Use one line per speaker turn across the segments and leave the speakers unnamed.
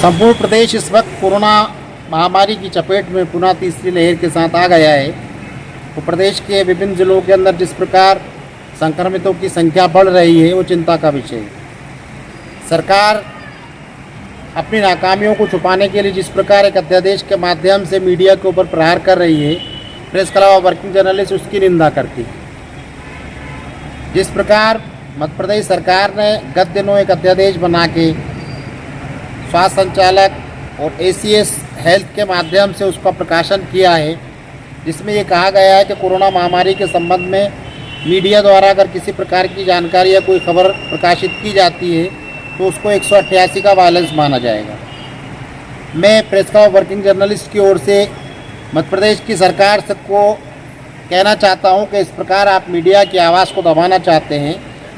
संपूर्ण प्रदेश इस वक्त कोरोना महामारी की चपेट में पुनः तीसरी लहर के साथ आ गया है। तो प्रदेश के विभिन्न जिलों के अंदर जिस प्रकार संक्रमितों की संख्या बढ़ रही है वो चिंता का विषय है। सरकार अपनी नाकामियों को छुपाने के लिए जिस प्रकार एक अध्यादेश के माध्यम से मीडिया के ऊपर प्रहार कर रही है, press club of working journalist उसकी निंदा करती है। जिस प्रकार मध्य प्रदेश सरकार ने गत दिनों एक अध्यादेश बना के स्वास्थ्य संचालक और एसीएस हेल्थ के माध्यम से उसका प्रकाशन किया है, जिसमें ये कहा गया है कि कोरोना महामारी के संबंध में मीडिया द्वारा अगर किसी प्रकार की जानकारी या कोई खबर प्रकाशित की जाती है तो उसको 188 का वायलेंस माना जाएगा। मैं press club of working journalist की ओर से मध्य प्रदेश की सरकार को कहना चाहता हूं कि इस प्रकार आप मीडिया की आवाज़ को दबाना चाहते हैं।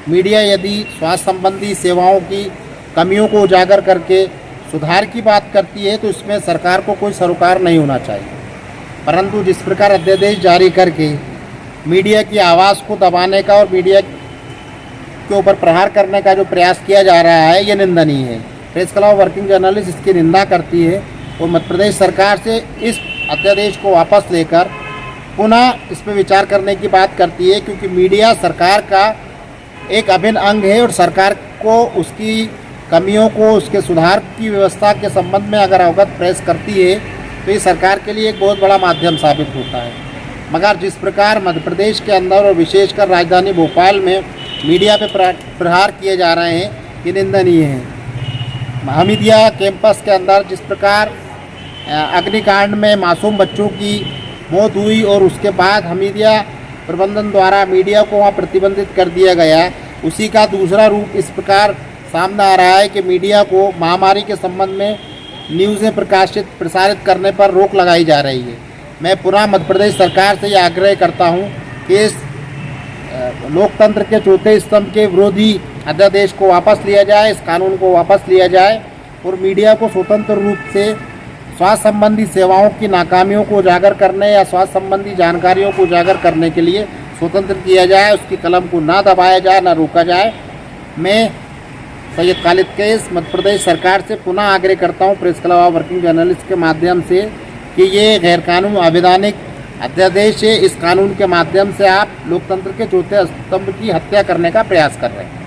मीडिया यदि स्वास्थ्य संबंधी सेवाओं की कमियों को उजागर करके सुधार की बात करती है तो इसमें सरकार को कोई सरोकार नहीं होना चाहिए, परंतु जिस प्रकार अध्यादेश जारी करके मीडिया की आवाज़ को दबाने का और मीडिया के ऊपर प्रहार करने का जो प्रयास किया जा रहा है ये निंदनीय है। Press club of working journalist इसकी निंदा करती है और मध्य प्रदेश सरकार से इस अध्यादेश को वापस लेकर पुनः इस पर विचार करने की बात करती है, क्योंकि मीडिया सरकार का एक अभिन्न अंग है और सरकार को उसकी कमियों को, उसके सुधार की व्यवस्था के संबंध में अगर अवगत प्रेस करती है तो ये सरकार के लिए एक बहुत बड़ा माध्यम साबित होता है। मगर जिस प्रकार मध्य प्रदेश के अंदर और विशेषकर राजधानी भोपाल में मीडिया पे प्रहार किए जा रहे हैं ये निंदनीय है। हमीदिया कैंपस के अंदर जिस प्रकार अग्निकांड में मासूम बच्चों की मौत हुई और उसके बाद हमीदिया प्रबंधन द्वारा मीडिया को वहाँ प्रतिबंधित कर दिया गया, उसी का दूसरा रूप इस प्रकार सामने आ रहा है कि मीडिया को महामारी के संबंध में न्यूज़ें प्रसारित करने पर रोक लगाई जा रही है। मैं पुनः मध्य प्रदेश सरकार से यह आग्रह करता हूं कि इस लोकतंत्र के चौथे स्तंभ के विरोधी अध्यादेश को वापस लिया जाए, इस कानून को वापस लिया जाए और मीडिया को स्वतंत्र रूप से स्वास्थ्य संबंधी सेवाओं की नाकामियों को उजागर करने या स्वास्थ्य संबंधी जानकारियों को उजागर करने के लिए स्वतंत्र किया जाए, उसकी कलम को ना दबाया जाए, ना रोका जाए। मैं सैयद खालिद कैस मध्य प्रदेश सरकार से पुनः आग्रह करता हूं press club of working journalist के माध्यम से कि ये गैर कानून अवैधानिक अध्यादेश है। इस कानून के माध्यम से आप लोकतंत्र के चौथे स्तंभ की हत्या करने का प्रयास कर रहे हैं।